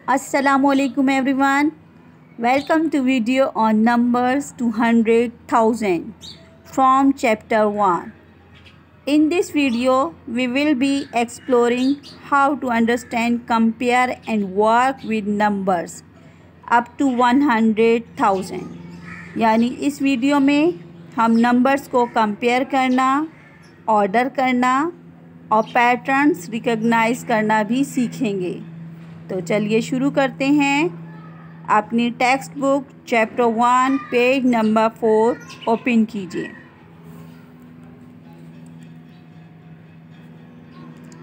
Assalamualaikum everyone. Welcome to video on numbers 200,000 from chapter 1. In this video we will be exploring how to understand, compare and work with numbers up to 100,000. यानी इस video में हम numbers को compare करना, order करना और patterns recognise करना भी सीखेंगे। तो चलिए शुरू करते हैं। अपनी text book chapter 1 page number 4 open कीजिए।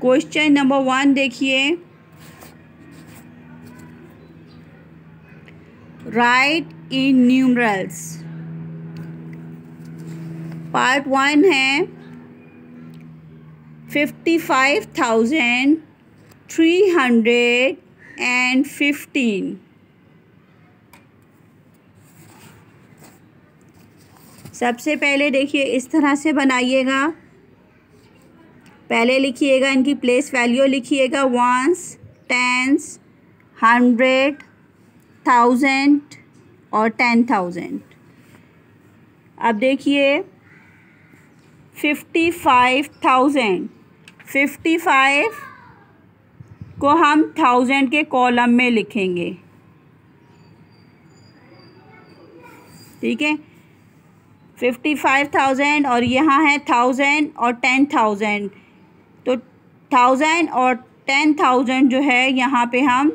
क्वेश्चन नंबर 1 देखिए। राइट इन न्यूमरल्स। पार्ट 1 है 55,315। सबसे पहले देखिए इस तरह से बनाइएगा। पहले लिखिएगा, इनकी प्लेस वैल्यू लिखिएगा, वंस, टेंस, 100, 1000 और 10,000। अब देखिए 55,000, 55 को हम 1000 के कॉलम में लिखेंगे। ठीक है, 55,000 और यहाँ है 1000 और 10,000। तो 1000 और 10,000 जो है यहाँ पे हम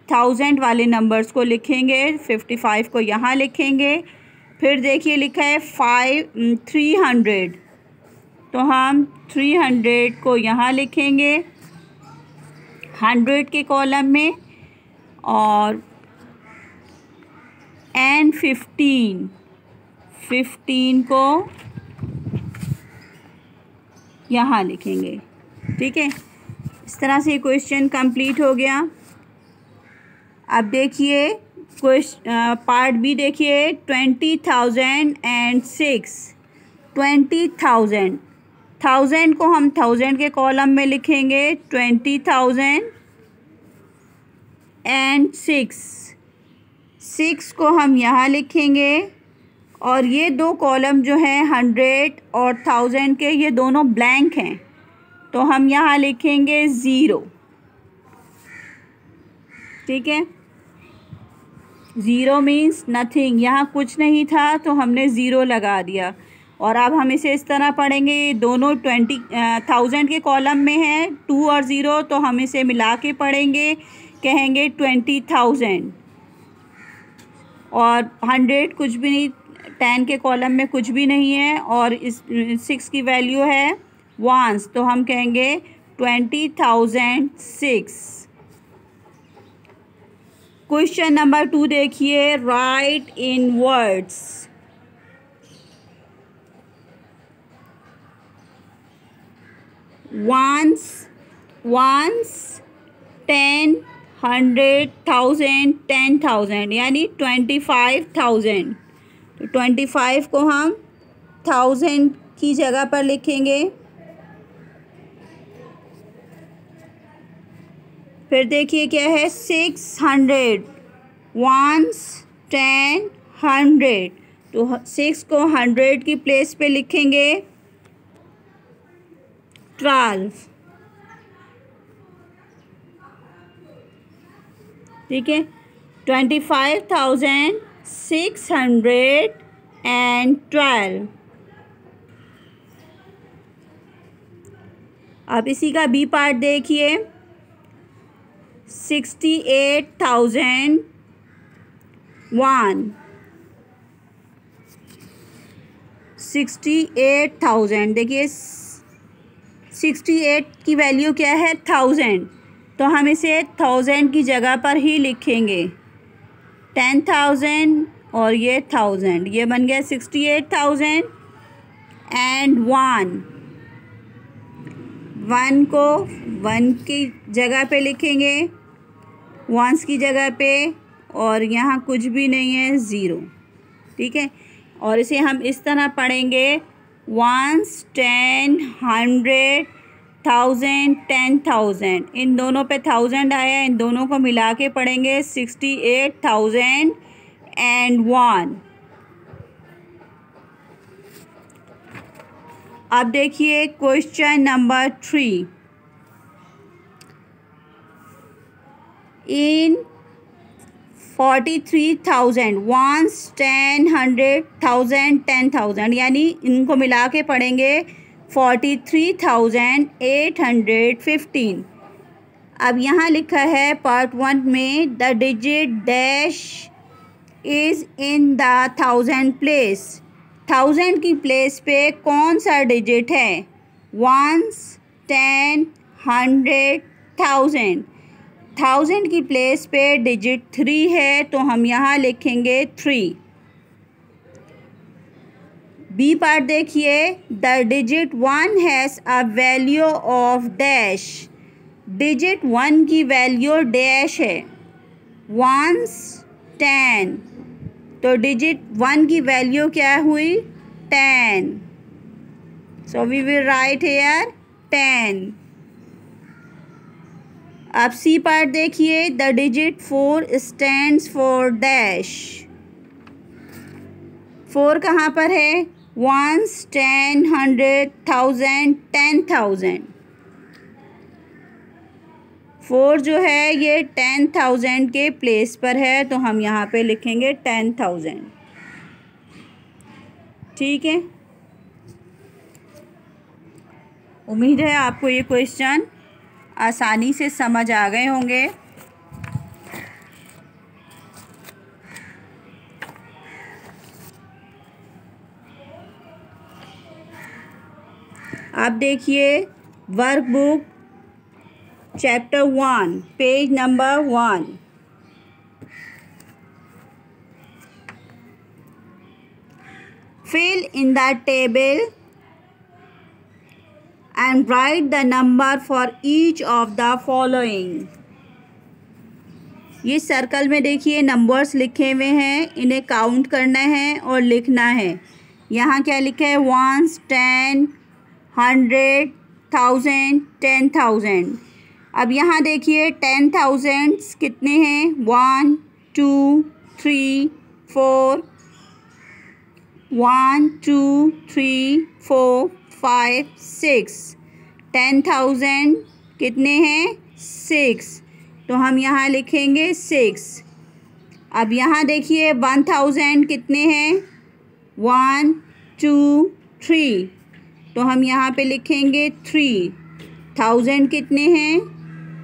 1000 वाले नंबर्स को लिखेंगे, 55 को यहाँ लिखेंगे। फिर देखिए लिखा है 300, तो हम 300 को यहाँ लिखेंगे 100 के कॉलम में, और एंड 15 को यहाँ लिखेंगे। ठीक है, इस तरह से क्वेश्चन कंप्लीट हो गया। अब देखिए पार्ट बी देखिए 20,006। 20,000, 1000 को हम 1000 के कॉलम में लिखेंगे 20,000 एंड 6 को हम यहाँ लिखेंगे, और ये दो कॉलम जो हैं 100 और 1000 के, ये दोनों ब्लैंक हैं, तो हम यहाँ लिखेंगे 0। ठीक है, 0 मीन्स नथिंग, यहाँ कुछ नहीं था तो हमने 0 लगा दिया। और अब हम इसे इस तरह पढ़ेंगे, दोनों 1000 के कॉलम में है 2 और 0, तो हम इसे मिला के पढ़ेंगे, कहेंगे 20,000। और 100 कुछ भी नहीं, 10 के कॉलम में कुछ भी नहीं है, और इस 6 की वैल्यू है वंस, तो हम कहेंगे 20,006। क्वेश्चन नंबर 2 देखिए। राइट इन वर्ड्स। वंस, 10, 100, 1000, 10,000 यानी 25,000। तो 25 को हम 1000 की जगह पर लिखेंगे। फिर देखिए क्या है 600, वंस, 10, 100। तो 6 को 100 की प्लेस पे लिखेंगे 12। ठीक है, 25,612। अब इसी का बी पार्ट देखिए 68,001। 68,000 देखिए 68 की वैल्यू क्या है 1000, तो हम इसे 1000 की जगह पर ही लिखेंगे 10,000 और ये 1000, ये बन गया 68,000 एंड 1 को 1 की जगह पे लिखेंगे, वंस की जगह पे, और यहाँ कुछ भी नहीं है 0। ठीक है, और इसे हम इस तरह पढ़ेंगे वंस, 10, 100, 1000, 10,000, इन दोनों पे 1000 आया, इन दोनों को मिला के पढ़ेंगे 68,001। अब देखिए क्वेश्चन नंबर 3। इन 43,000 ones, 10, 100,000, 10,000, यानी इनको मिला के पढ़ेंगे 43,815। अब यहाँ लिखा है पार्ट 1 में, the digit dash is in the 1000 place. 1000 की प्लेस पे कौन सा डिजिट है? 1s, 10, 100, 1000। 1000 की प्लेस पे डिजिट 3 है, तो हम यहाँ लिखेंगे 3। बी पार्ट देखिए, the digit 1 has a value of dash. Digit 1 की वैल्यू डैश है, 1s, 10, तो डिजिट 1 की वैल्यू क्या हुई? 10। So we will write here 10। अब सी पार्ट देखिए, the digit 4 stands for dash. 4 कहाँ पर है? 1s, 10, 100,000, 10,000। 4 जो है ये 10,000 के प्लेस पर है, तो हम यहाँ पे लिखेंगे 10,000। ठीक है, उम्मीद है आपको ये क्वेश्चन आसानी से समझ आ गए होंगे। आप देखिए workbook chapter 1 page number 1। Fill in the table and write the number for each of the following। ये सर्कल में देखिए नंबर्स लिखे हुए हैं, इन्हें काउंट करना है और लिखना है। यहाँ क्या लिखा है? 1s, 10, 100, 1000, 10,000। अब यहाँ देखिए 10,000 कितने हैं? 1, 2, 3, 4, 1, 2, 3, 4, 5, 6। 10,000 कितने हैं? 6, तो हम यहाँ लिखेंगे 6। अब यहाँ देखिए 1,000 कितने हैं? 1, 2, 3, तो हम यहाँ पे लिखेंगे 3। 1000 कितने हैं?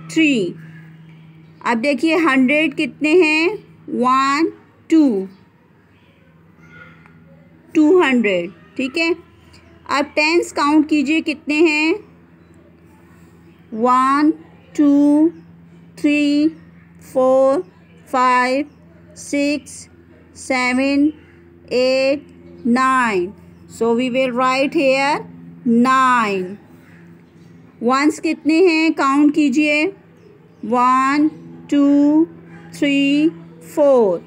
3। अब देखिए 100 कितने हैं? 1, 2, 200। ठीक है, अब 10s काउंट कीजिए कितने हैं? 1, 2, 3, 4, 5, 6, 7, 8, 9। So we will write here 9। Once कितने हैं? काउंट कीजिए। 1, 2, 3, 4।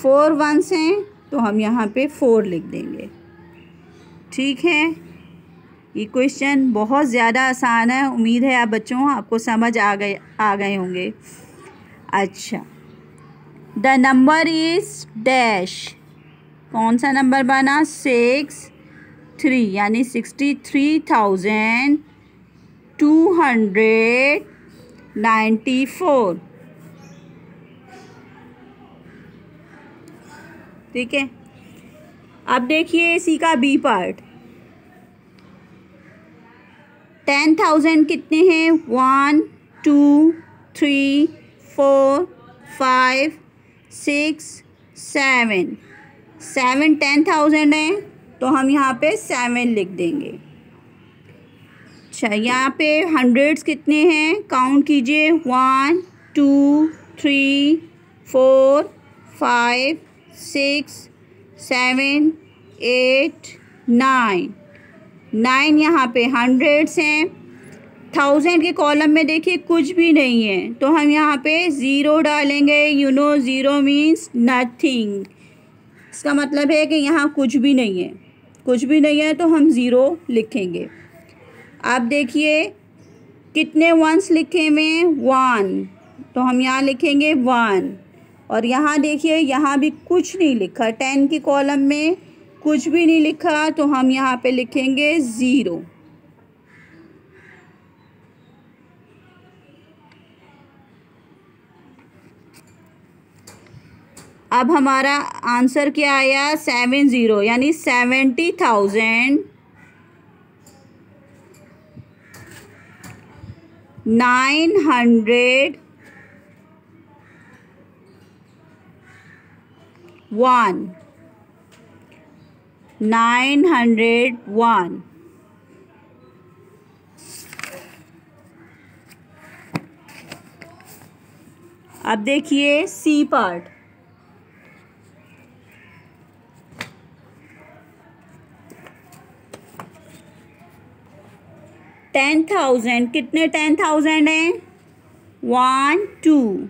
4 वंस हैं, तो हम यहाँ पे 4 लिख देंगे। ठीक है, ये क्वेश्चन बहुत ज़्यादा आसान है। उम्मीद है आप बच्चों आपको समझ आ गए होंगे। अच्छा, द नंबर इज़ डैश। कौन सा नंबर बना? 63, यानी 63,294। ठीक है, अब देखिए इसी का बी पार्ट। 10,000 कितने हैं? 1, 2, 3, 4, 5, 6, 7। 7 10,000 है, तो हम यहाँ पे 7 लिख देंगे। अच्छा, यहाँ पे हंड्रेड्स कितने हैं? काउंट कीजिए। 1, 2, 3, 4, 5, 6, 7, 8, 9। 9 यहाँ पे हंड्रेड्स हैं। 1000 के कॉलम में देखिए कुछ भी नहीं है, तो हम यहाँ पे 0 डालेंगे। You know 0 means nothing. इसका मतलब है कि यहाँ कुछ भी नहीं है। कुछ भी नहीं है तो हम 0 लिखेंगे। अब देखिए कितने वंस लिखे हुए? 1, तो हम यहाँ लिखेंगे 1। और यहाँ देखिए, यहाँ भी कुछ नहीं लिखा, 10 की कॉलम में कुछ भी नहीं लिखा, तो हम यहाँ पे लिखेंगे 0। अब हमारा आंसर क्या आया? 70, यानी 70,000 901। अब देखिए सी पार्ट। 10,000, कितने 10,000 हैं? 1 2,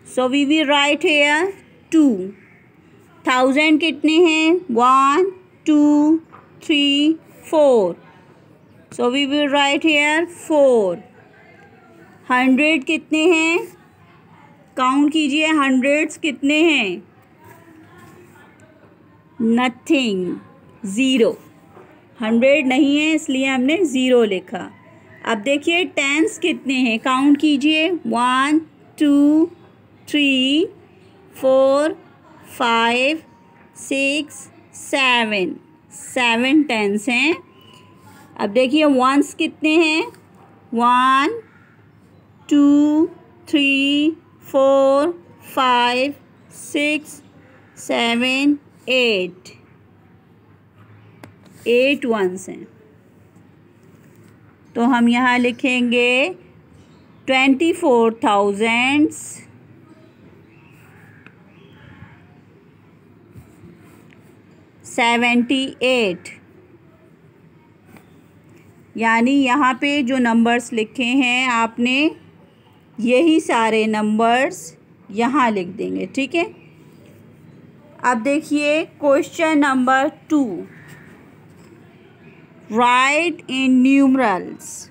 so we will write here 2। 1000 कितने हैं? 1 2 3 4, so we will write here 4। 100 कितने हैं? काउंट कीजिए, हंड्रेड्स कितने हैं? नथिंग, 0। 100 नहीं है, इसलिए हमने 0 लिखा। अब देखिए टेंस कितने हैं, काउंट कीजिए। 1 2 3 4 5 6 7, 7 टेंस हैं। अब देखिए वंस कितने हैं? 1 2 3 4 5 6 7 8, 8 वंस हैं। तो हम यहाँ लिखेंगे 24,078, यानी यहाँ पे जो नंबर्स लिखे हैं आपने, यही सारे नंबर्स यहाँ लिख देंगे, ठीक है। अब देखिए क्वेश्चन नंबर 2, राइट इन न्यूमरल्स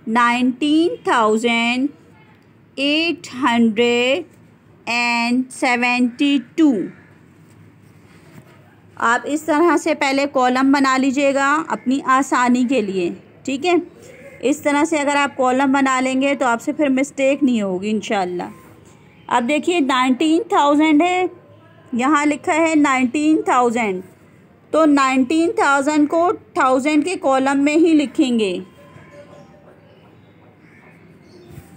19,872। आप इस तरह से पहले कॉलम बना लीजिएगा अपनी आसानी के लिए, ठीक है। इस तरह से अगर आप कॉलम बना लेंगे तो आपसे फिर मिस्टेक नहीं होगी इंशाल्लाह। अब देखिए 19,000 है, यहाँ लिखा है 19,000, तो 19,000 को 1000 के कॉलम में ही लिखेंगे।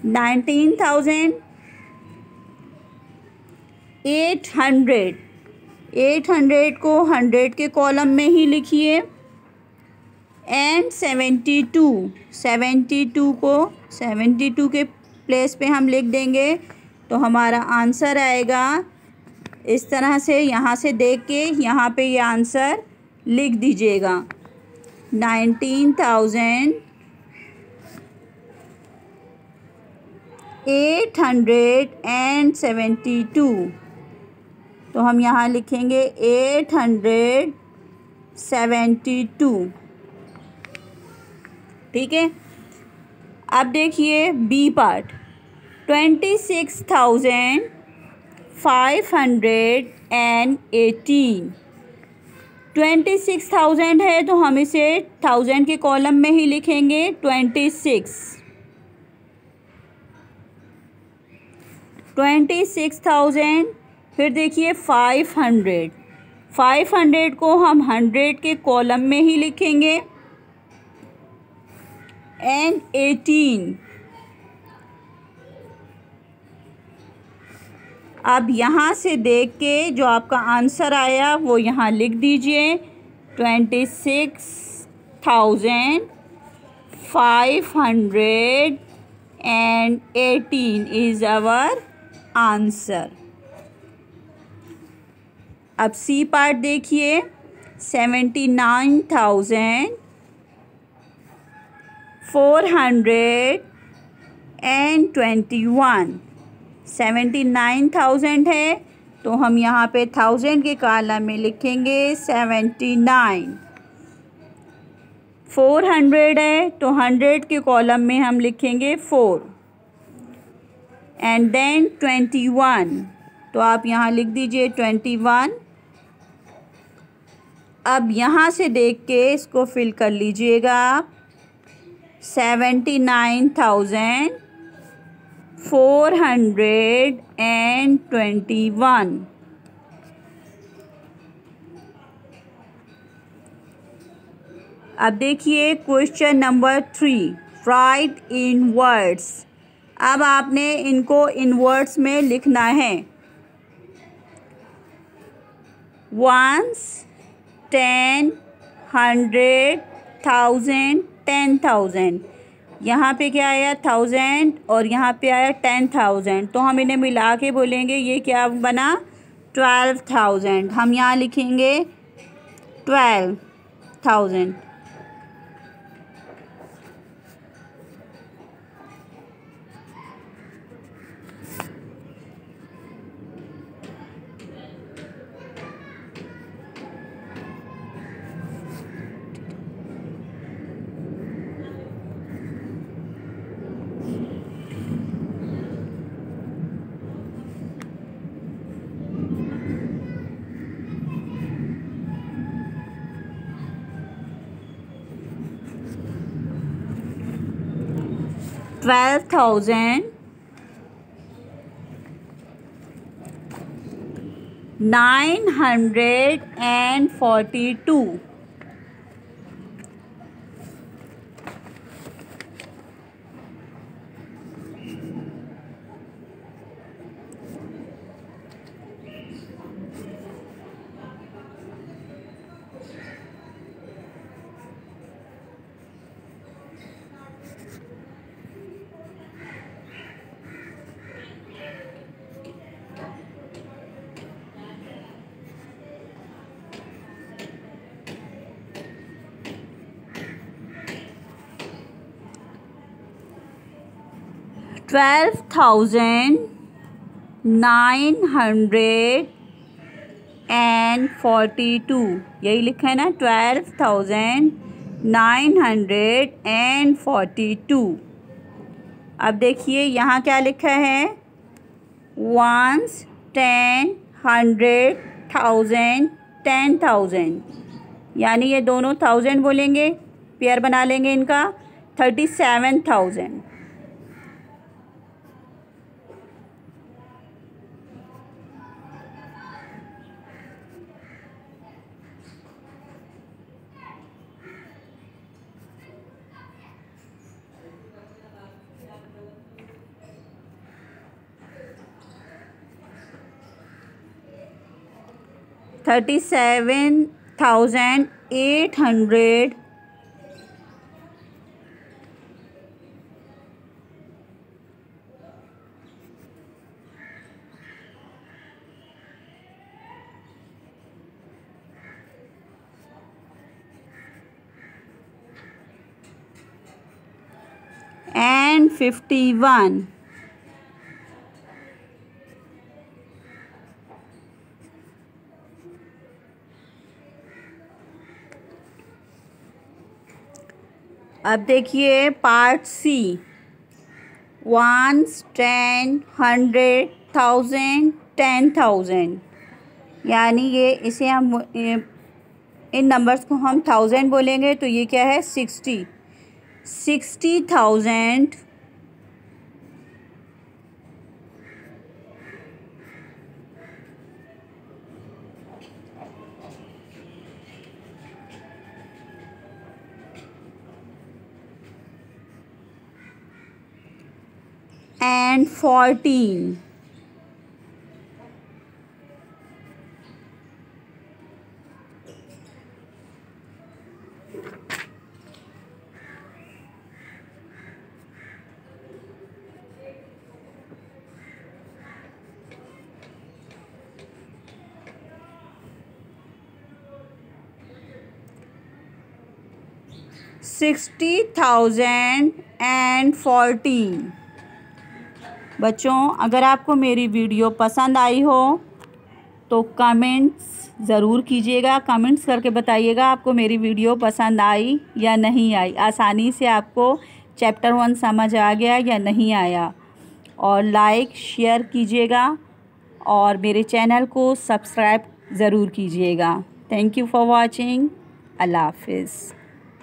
19,800, 800 को 100 के कॉलम में ही लिखिए। एंड 72, 72 को 72 के प्लेस पे हम लिख देंगे, तो हमारा आंसर आएगा इस तरह से। यहाँ से देख के यहाँ पे ये आंसर लिख दीजिएगा 19,872, तो हम यहाँ लिखेंगे 872, ठीक है। अब देखिए बी पार्ट 26,518। 26,000 है, तो हम इसे 1000 के कॉलम में ही लिखेंगे 26,000। फिर देखिए 500, 500 को हम 100 के कॉलम में ही लिखेंगे। एंड 18, अब यहाँ से देख के जो आपका आंसर आया वो यहाँ लिख दीजिए 26,518 इज़ आवर आंसर। अब सी पार्ट देखिए 79,421। 79,000 है, तो हम यहाँ पे 1000 के कॉलम में लिखेंगे 79। 400 है तो 100 के कॉलम में हम लिखेंगे 4 एंड देन 21, तो आप यहाँ लिख दीजिए 21। अब यहाँ से देख के इसको फिल कर लीजिएगा आप। 79,421। अब देखिए क्वेश्चन नंबर 3, राइट इन वर्ड्स। अब आपने इनको इन वर्ड्स में लिखना है। वंस, 10, 100, 1000, 10,000। यहाँ पे क्या आया 1000 और यहाँ पे आया 10,000, तो हम इन्हें मिला के बोलेंगे ये क्या बना 12,000। हम यहाँ लिखेंगे 12,000। $12,942। यही लिखा है ना 12,942। अब देखिए यहाँ क्या लिखा है, 1, 10, 100, 1000, 10,000, यानी ये दोनों 1000 बोलेंगे, पेयर बना लेंगे इनका 37,000। $37,800 and 51। अब देखिए पार्ट सी, 1, 10, 100, 1000, 10,000, यानी ये इसे हम इन नंबर्स को हम 1000 बोलेंगे तो ये क्या है 60,000 and 14। $60,014। बच्चों अगर आपको मेरी वीडियो पसंद आई हो तो कमेंट्स ज़रूर कीजिएगा। कमेंट्स करके बताइएगा आपको मेरी वीडियो पसंद आई या नहीं आई, आसानी से आपको चैप्टर 1 समझ आ गया या नहीं आया। और लाइक शेयर कीजिएगा और मेरे चैनल को सब्सक्राइब ज़रूर कीजिएगा। Thank you for watching. अल्लाह हाफिज़।